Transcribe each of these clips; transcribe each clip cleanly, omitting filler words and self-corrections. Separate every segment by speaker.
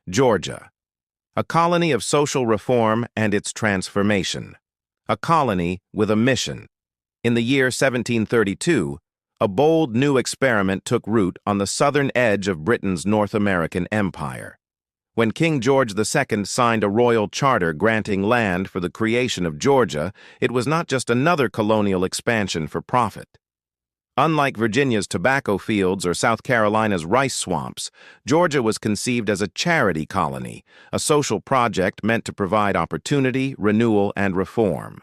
Speaker 1: Georgia, a colony of social reform and its transformation. A colony with a mission. In the year 1732, a bold new experiment took root on the southern edge of Britain's North American empire. When King George II signed a royal charter granting land for the creation of Georgia, it was not just another colonial expansion for profit. Unlike Virginia's tobacco fields or South Carolina's rice swamps, Georgia was conceived as a charity colony, a social project meant to provide opportunity, renewal, and reform.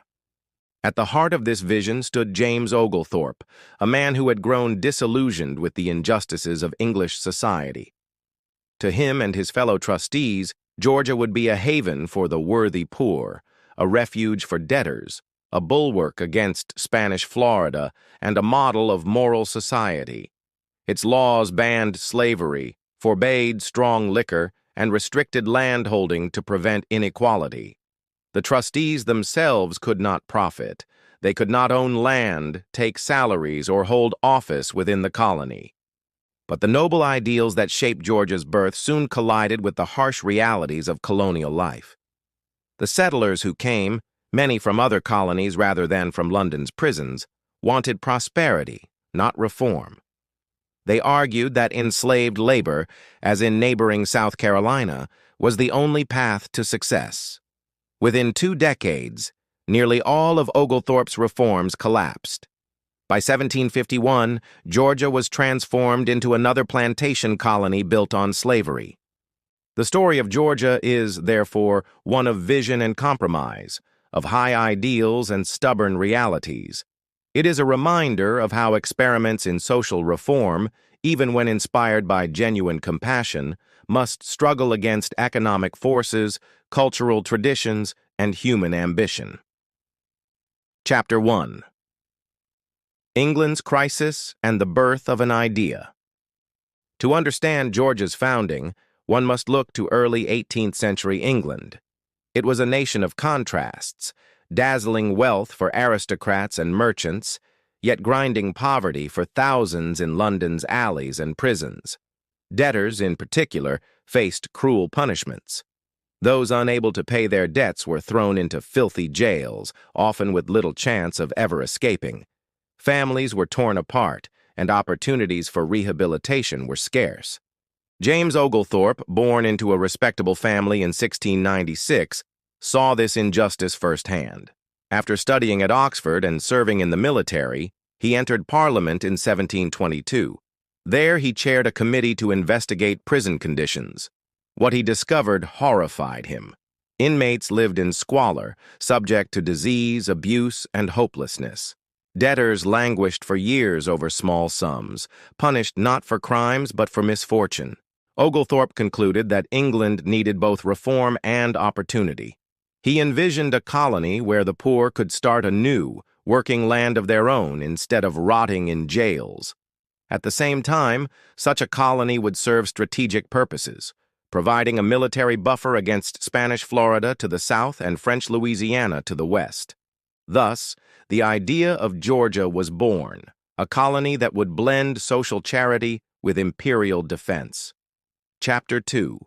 Speaker 1: At the heart of this vision stood James Oglethorpe, a man who had grown disillusioned with the injustices of English society. To him and his fellow trustees, Georgia would be a haven for the worthy poor, a refuge for debtors, a bulwark against Spanish Florida, and a model of moral society. Its laws banned slavery, forbade strong liquor, and restricted landholding to prevent inequality. The trustees themselves could not profit. They could not own land, take salaries, or hold office within the colony. But the noble ideals that shaped Georgia's birth soon collided with the harsh realities of colonial life. The settlers who came, many from other colonies rather than from London's prisons, wanted prosperity, not reform. They argued that enslaved labor, as in neighboring South Carolina, was the only path to success. Within 2 decades, nearly all of Oglethorpe's reforms collapsed. By 1751, Georgia was transformed into another plantation colony built on slavery. The story of Georgia is, therefore, one of vision and compromise, of high ideals and stubborn realities. It is a reminder of how experiments in social reform, even when inspired by genuine compassion, must struggle against economic forces, cultural traditions, and human ambition. Chapter 1. England's Crisis and the Birth of an Idea. To understand Georgia's founding, one must look to early 18th century England. It was a nation of contrasts, dazzling wealth for aristocrats and merchants, yet grinding poverty for thousands in London's alleys and prisons. Debtors, in particular, faced cruel punishments. Those unable to pay their debts were thrown into filthy jails, often with little chance of ever escaping. Families were torn apart, and opportunities for rehabilitation were scarce. James Oglethorpe, born into a respectable family in 1696, saw this injustice firsthand. After studying at Oxford and serving in the military, he entered Parliament in 1722. There he chaired a committee to investigate prison conditions. What he discovered horrified him. Inmates lived in squalor, subject to disease, abuse, and hopelessness. Debtors languished for years over small sums, punished not for crimes but for misfortune. Oglethorpe concluded that England needed both reform and opportunity. He envisioned a colony where the poor could start anew, working land of their own instead of rotting in jails. At the same time, such a colony would serve strategic purposes, providing a military buffer against Spanish Florida to the south and French Louisiana to the west. Thus, the idea of Georgia was born, a colony that would blend social charity with imperial defense. Chapter 2.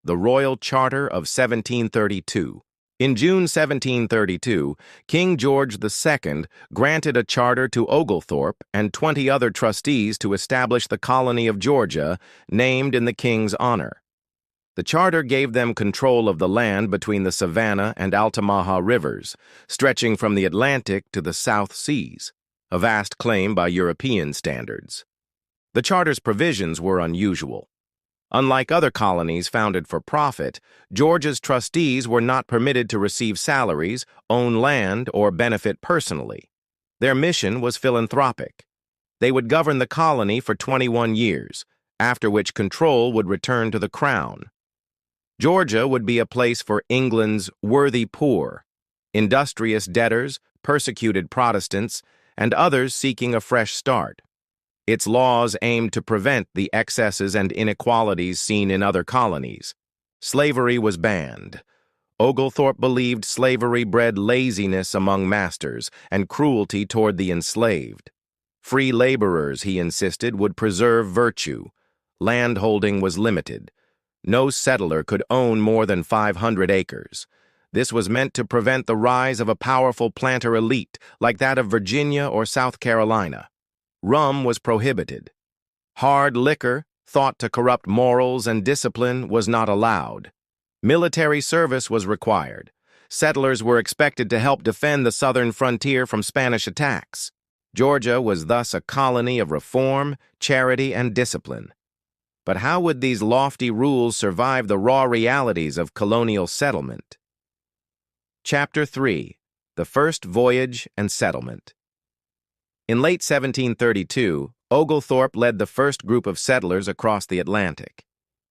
Speaker 1: The Royal Charter of 1732. In June 1732, King George II granted a charter to Oglethorpe and 20 other trustees to establish the colony of Georgia, named in the king's honor. The charter gave them control of the land between the Savannah and Altamaha rivers, stretching from the Atlantic to the South Seas, a vast claim by European standards. The charter's provisions were unusual. Unlike other colonies founded for profit, Georgia's trustees were not permitted to receive salaries, own land, or benefit personally. Their mission was philanthropic. They would govern the colony for 21 years, after which control would return to the crown. Georgia would be a place for England's worthy poor, industrious debtors, persecuted Protestants, and others seeking a fresh start. Its laws aimed to prevent the excesses and inequalities seen in other colonies. Slavery was banned. Oglethorpe believed slavery bred laziness among masters and cruelty toward the enslaved. Free laborers, he insisted, would preserve virtue. Landholding was limited. No settler could own more than 500 acres. This was meant to prevent the rise of a powerful planter elite like that of Virginia or South Carolina. Rum was prohibited. Hard liquor, thought to corrupt morals and discipline, was not allowed. Military service was required. Settlers were expected to help defend the southern frontier from Spanish attacks. Georgia was thus a colony of reform, charity, and discipline. But how would these lofty rules survive the raw realities of colonial settlement? Chapter 3. The First Voyage and Settlement. In late 1732, Oglethorpe led the first group of settlers across the Atlantic.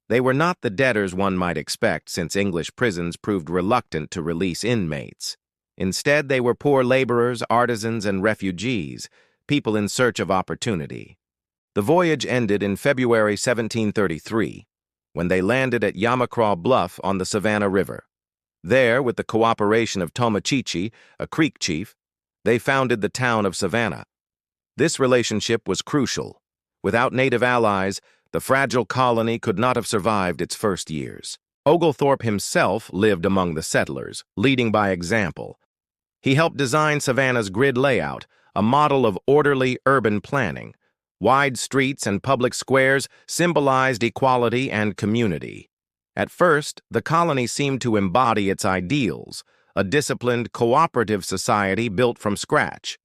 Speaker 1: They were not the debtors one might expect, since English prisons proved reluctant to release inmates. Instead, they were poor laborers, artisans, and refugees, people in search of opportunity. The voyage ended in February 1733, when they landed at Yamacraw Bluff on the Savannah River. There, with the cooperation of Tomochichi, a Creek chief, they founded the town of Savannah. This relationship was crucial. Without native allies, the fragile colony could not have survived its first years. Oglethorpe himself lived among the settlers, leading by example. He helped design Savannah's grid layout, a model of orderly urban planning. Wide streets and public squares symbolized equality and community. At first, the colony seemed to embody its ideals, a disciplined, cooperative society built from scratch.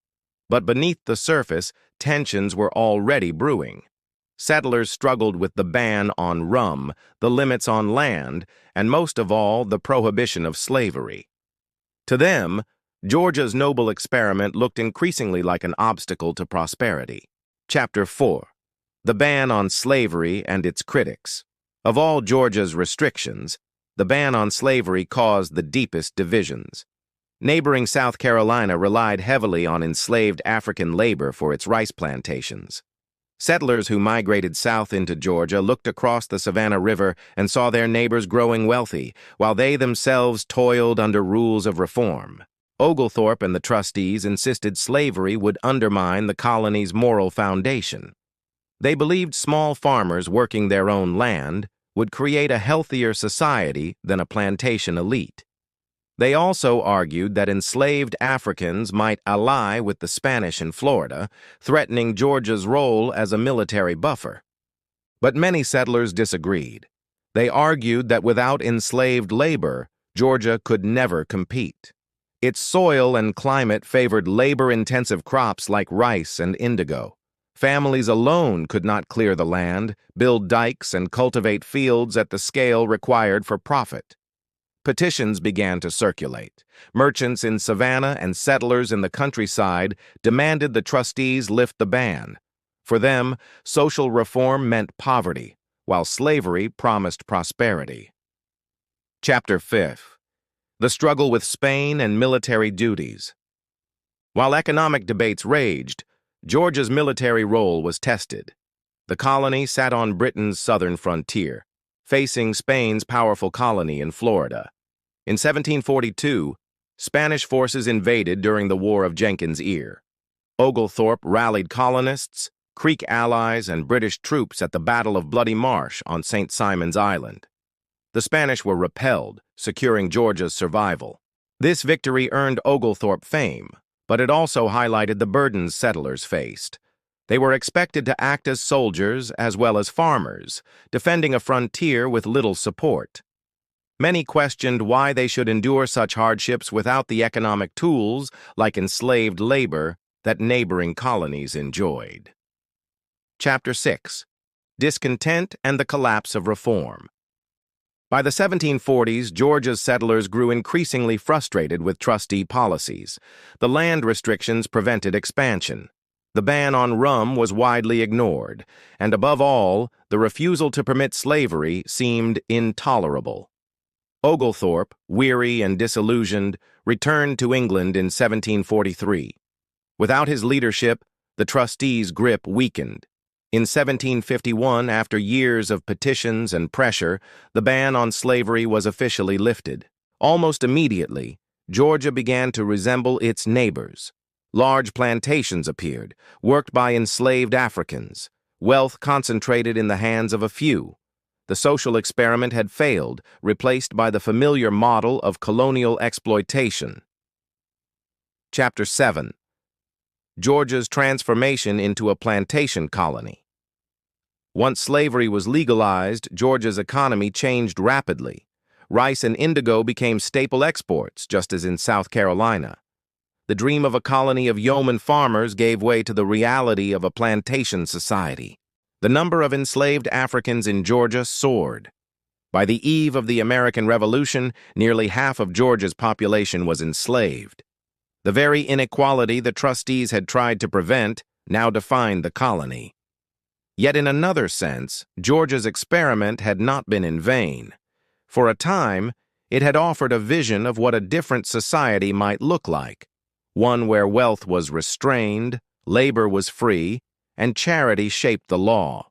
Speaker 1: But beneath the surface, tensions were already brewing. Settlers struggled with the ban on rum, the limits on land, and most of all, the prohibition of slavery. To them, Georgia's noble experiment looked increasingly like an obstacle to prosperity. Chapter 4. The Ban on Slavery and Its Critics. Of all Georgia's restrictions, the ban on slavery caused the deepest divisions. Neighboring South Carolina relied heavily on enslaved African labor for its rice plantations. Settlers who migrated south into Georgia looked across the Savannah River and saw their neighbors growing wealthy, while they themselves toiled under rules of reform. Oglethorpe and the trustees insisted slavery would undermine the colony's moral foundation. They believed small farmers working their own land would create a healthier society than a plantation elite. They also argued that enslaved Africans might ally with the Spanish in Florida, threatening Georgia's role as a military buffer. But many settlers disagreed. They argued that without enslaved labor, Georgia could never compete. Its soil and climate favored labor-intensive crops like rice and indigo. Families alone could not clear the land, build dikes, and cultivate fields at the scale required for profit. Petitions began to circulate. Merchants in Savannah and settlers in the countryside demanded the trustees lift the ban. For them, social reform meant poverty, while slavery promised prosperity. Chapter 5. The Struggle with Spain and Military Duties. While economic debates raged, Georgia's military role was tested. The colony sat on Britain's southern frontier, facing Spain's powerful colony in Florida. In 1742, Spanish forces invaded during the War of Jenkins' Ear. Oglethorpe rallied colonists, Creek allies, and British troops at the Battle of Bloody Marsh on St. Simon's Island. The Spanish were repelled, securing Georgia's survival. This victory earned Oglethorpe fame, but it also highlighted the burdens settlers faced. They were expected to act as soldiers as well as farmers, defending a frontier with little support. Many questioned why they should endure such hardships without the economic tools, like enslaved labor, that neighboring colonies enjoyed. Chapter 6. Discontent and the Collapse of Reform. By the 1740s, Georgia's settlers grew increasingly frustrated with trustee policies. The land restrictions prevented expansion. The ban on rum was widely ignored, and above all, the refusal to permit slavery seemed intolerable. Oglethorpe, weary and disillusioned, returned to England in 1743. Without his leadership, the trustees' grip weakened. In 1751, after years of petitions and pressure, the ban on slavery was officially lifted. Almost immediately, Georgia began to resemble its neighbors. Large plantations appeared, worked by enslaved Africans. Wealth concentrated in the hands of a few. The social experiment had failed, replaced by the familiar model of colonial exploitation. Chapter 7. Georgia's transformation into a plantation colony. Once slavery was legalized, Georgia's economy changed rapidly. Rice and indigo became staple exports, just as in South Carolina. The dream of a colony of yeoman farmers gave way to the reality of a plantation society. The number of enslaved Africans in Georgia soared. By the eve of the American Revolution, nearly half of Georgia's population was enslaved. The very inequality the trustees had tried to prevent now defined the colony. Yet in another sense, Georgia's experiment had not been in vain. For a time, it had offered a vision of what a different society might look like, one where wealth was restrained, labor was free, and charity shaped the law.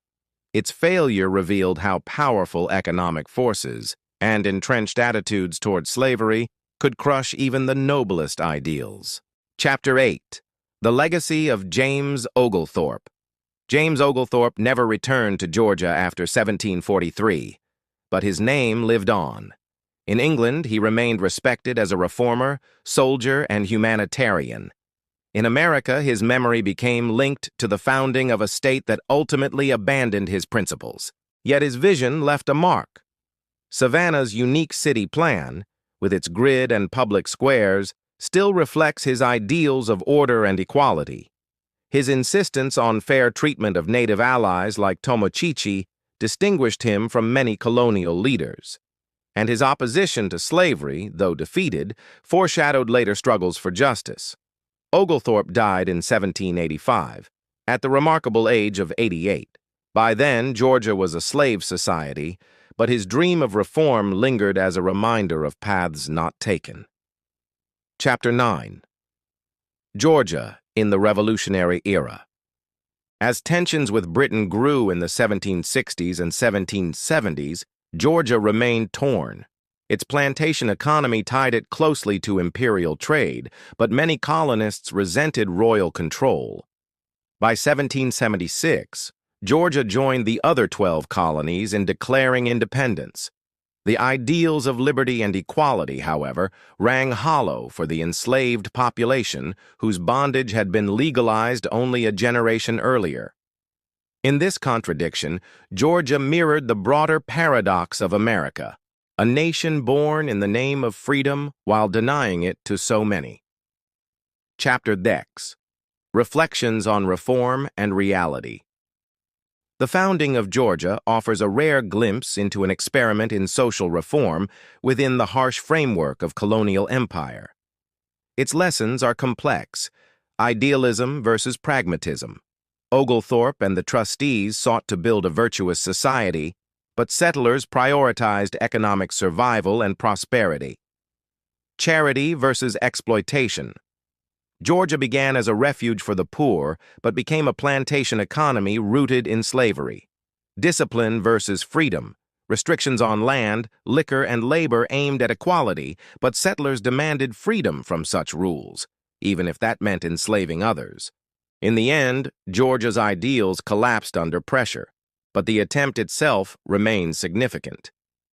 Speaker 1: Its failure revealed how powerful economic forces and entrenched attitudes toward slavery could crush even the noblest ideals. Chapter 8. The Legacy of James Oglethorpe. James Oglethorpe never returned to Georgia after 1743, but his name lived on. In England, he remained respected as a reformer, soldier, and humanitarian. In America, his memory became linked to the founding of a state that ultimately abandoned his principles. Yet his vision left a mark. Savannah's unique city plan, with its grid and public squares, still reflects his ideals of order and equality. His insistence on fair treatment of native allies like Tomochichi distinguished him from many colonial leaders. And his opposition to slavery, though defeated, foreshadowed later struggles for justice. Oglethorpe died in 1785, at the remarkable age of 88. By then, Georgia was a slave society, but his dream of reform lingered as a reminder of paths not taken. Chapter 9. Georgia in the Revolutionary Era. As tensions with Britain grew in the 1760s and 1770s, Georgia remained torn. Its plantation economy tied it closely to imperial trade, but many colonists resented royal control. By 1776, Georgia joined the other 12 colonies in declaring independence. The ideals of liberty and equality, however, rang hollow for the enslaved population whose bondage had been legalized only a generation earlier. In this contradiction, Georgia mirrored the broader paradox of America, a nation born in the name of freedom while denying it to so many. Chapter 10. Reflections on Reform and Reality. The founding of Georgia offers a rare glimpse into an experiment in social reform within the harsh framework of colonial empire. Its lessons are complex: idealism versus pragmatism. Oglethorpe and the trustees sought to build a virtuous society, but settlers prioritized economic survival and prosperity. Charity versus exploitation. Georgia began as a refuge for the poor, but became a plantation economy rooted in slavery. Discipline versus freedom. Restrictions on land, liquor, and labor aimed at equality, but settlers demanded freedom from such rules, even if that meant enslaving others. In the end, Georgia's ideals collapsed under pressure, but the attempt itself remained significant.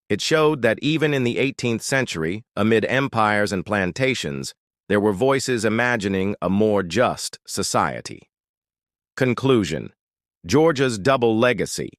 Speaker 1: It showed that even in the 18th century, amid empires and plantations, there were voices imagining a more just society. Conclusion. Georgia's double legacy.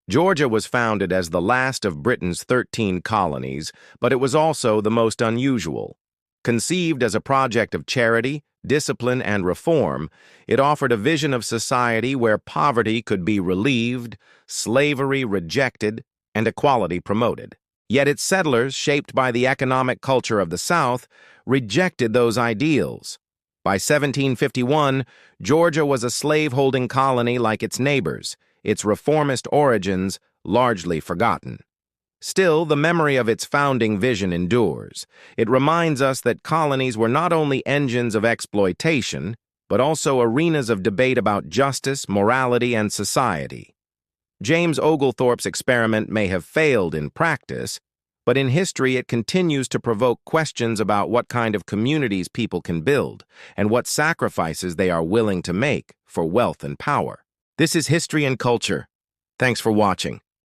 Speaker 1: Georgia was founded as the last of Britain's 13 colonies, but it was also the most unusual. Conceived as a project of charity, discipline, and reform, it offered a vision of society where poverty could be relieved, slavery rejected, and equality promoted. Yet its settlers, shaped by the economic culture of the South, rejected those ideals. By 1751, Georgia was a slave-holding colony like its neighbors, its reformist origins largely forgotten. Still, the memory of its founding vision endures. It reminds us that colonies were not only engines of exploitation, but also arenas of debate about justice, morality, and society. James Oglethorpe's experiment may have failed in practice, but in history it continues to provoke questions about what kind of communities people can build and what sacrifices they are willing to make for wealth and power. This is History and Culture. Thanks for watching.